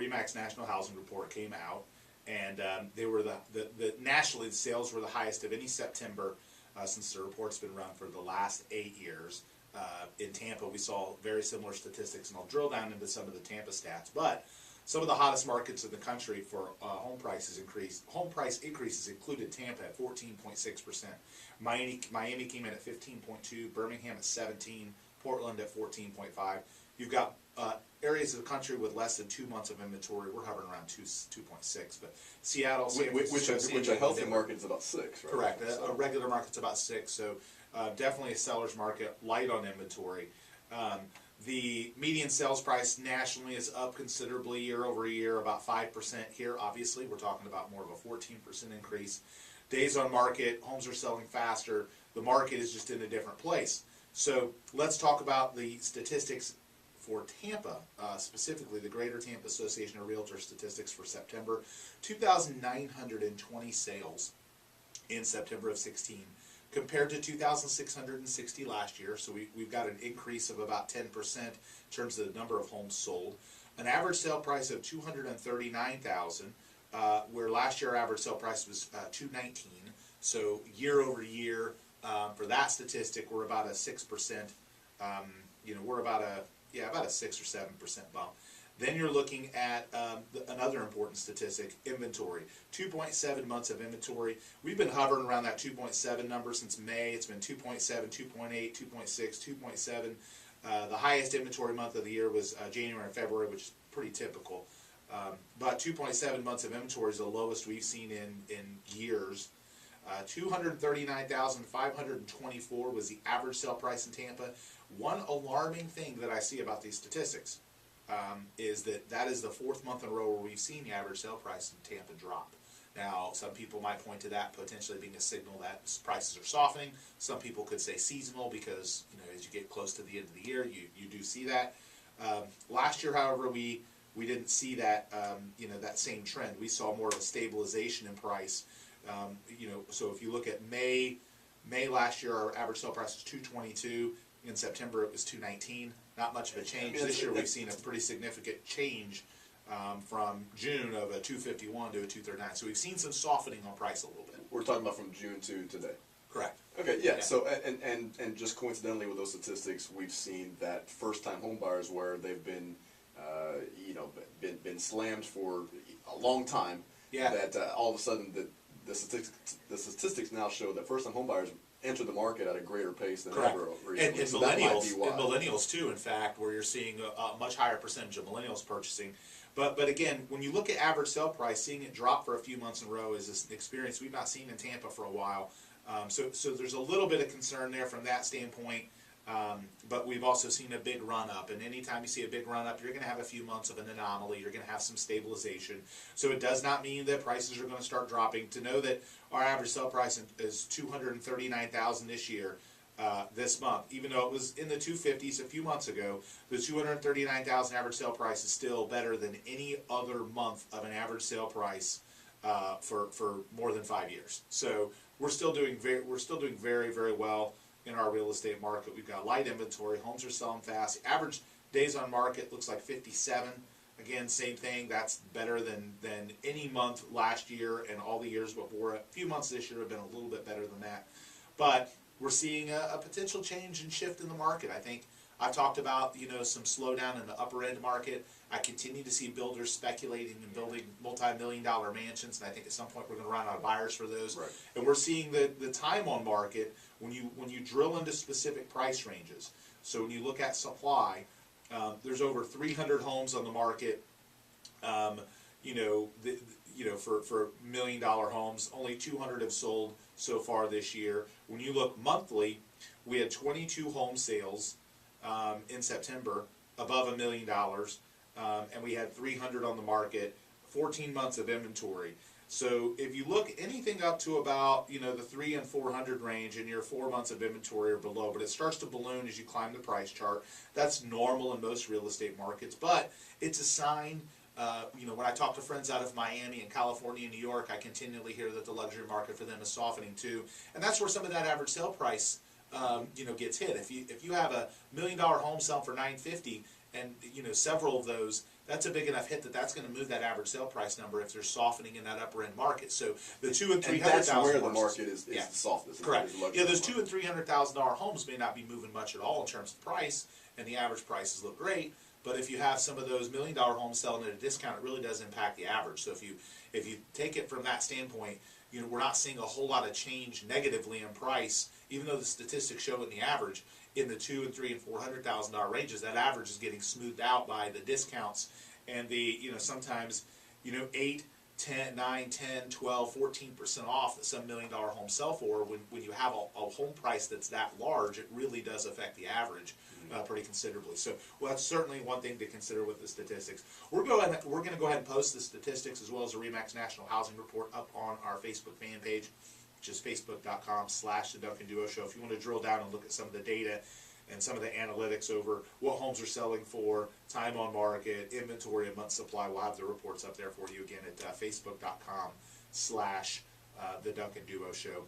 RE/MAX National Housing Report came out, and they were the nationally the sales were the highest of any September since the report's been run for the last 8 years. In Tampa, we saw very similar statistics, and I'll drill down into some of the Tampa stats. But some of the hottest markets in the country for home price increases included Tampa at 14.6%, Miami came in at 15.2%, Birmingham at 17%, Portland at 14.5%. You've got areas of the country with less than 2 months of inventory. We're hovering around 2.6, but Seattle, San Francisco, which a healthy market is about 6, right? Correct. A regular market's about 6, so definitely a seller's market, light on inventory. The median sales price nationally is up considerably year over year, about 5% here. Obviously, we're talking about more of a 14% increase. Days on market, homes are selling faster. The market is just in a different place. So let's talk about the statistics for Tampa, specifically the Greater Tampa Association of Realtors statistics for September. 2,920 sales in September of 16 compared to 2,660 last year. So we've got an increase of about 10% in terms of the number of homes sold. An average sale price of $239,000, where last year our average sale price was $219,000. So year over year, for that statistic, we're about a 6%. We're about a 6 or 7% bump. Then you're looking at another important statistic, inventory. 2.7 months of inventory. We've been hovering around that 2.7 number since May. It's been 2.7, 2.8, 2.6, 2.7. The highest inventory month of the year was January and February, which is pretty typical. But 2.7 months of inventory is the lowest we've seen in years. 239,524 was the average sale price in Tampa. One alarming thing that I see about these statistics is that is the 4th month in a row where we've seen the average sale price in Tampa drop. Now, some people might point to that potentially being a signal that prices are softening. Some people could say seasonal because, as you get close to the end of the year, you do see that. Last year, however, we didn't see that, that same trend. We saw more of a stabilization in price. So if you look at May last year, our average sale price was $222. In September, it was $219. Not much of a change. This year, we've seen a pretty significant change from June of a $251 to a $239. So we've seen some softening on price a little bit. We're talking about from June to today. Correct. Okay, yeah. So and just coincidentally with those statistics, we've seen that first-time home buyers where they've been, been slammed for a long time. Yeah. That all of a sudden the statistics now show that first-time home buyers enter the market at a greater pace than ever recently. And millennials too, in fact, where you're seeing a much higher percentage of millennials purchasing. But again, when you look at average sale price, seeing it drop for a few months in a row is an experience we've not seen in Tampa for a while. So there's a little bit of concern there from that standpoint. But we've also seen a big run up, and anytime you see a big run up, you're going to have a few months of an anomaly. You're going to have some stabilization. So it does not mean that prices are going to start dropping. To know that our average sale price is $239,000 this year, this month, even though it was in the 250s a few months ago, the $239,000 average sale price is still better than any other month of an average sale price for more than 5 years. So we're still doing very, very well in our real estate market. We've got light inventory. Homes are selling fast. Average days on market looks like 57. Again, same thing. That's better than any month last year and all the years before. A few months this year have been a little bit better than that. But we're seeing a potential change and shift in the market. I think I've talked about some slowdown in the upper end market. I continue to see builders speculating and building multi-million-dollar mansions, and I think at some point we're going to run out of buyers for those. Right. And we're seeing the time on market when you drill into specific price ranges. So when you look at supply, there's over 300 homes on the market. For $1 million homes, only 200 have sold so far this year. When you look monthly, we had 22 home sales in September above $1 million, and we had 300 on the market, 14 months of inventory. So if you look anything up to about the 300 and 400 range, and your 4 months of inventory or below, but it starts to balloon as you climb the price chart. That's normal in most real estate markets, but it's a sign. When I talk to friends out of Miami and California and New York, I continually hear that the luxury market for them is softening too, and that's where some of that average sale price gets hit. If you have a $1 million home selling for $950, and several of those that's a big enough hit that's going to move that average sale price number if there's softening in that upper end market. So the $200,000 and $300,000 that's where the market is yeah. the softest. Correct. Yeah, those $200,000 and $300,000 homes may not be moving much at all in terms of price, and the average prices look great. But if you have some of those $1 million homes selling at a discount, it really does impact the average. So if you take it from that standpoint, you know, we're not seeing a whole lot of change negatively in price, even though the statistics show in the average in the $200,000 and $300,000 and $400,000 ranges. That average is getting smoothed out by the discounts and the, you know, sometimes, you know, 8, 10, 9, 10, 12, 14% off that some $1 million homes sell for. When you have a home price that's that large, it really does affect the average pretty considerably. So, well, that's certainly one thing to consider with the statistics. We're going to go ahead and post the statistics as well as the RE/MAX National Housing Report up on our Facebook fan page, which is facebook.com/The Duncan Duo Show. If you want to drill down and look at some of the data and some of the analytics over what homes are selling for, time on market, inventory, and month supply, we'll have the reports up there for you again at facebook.com/The Duncan Duo Show.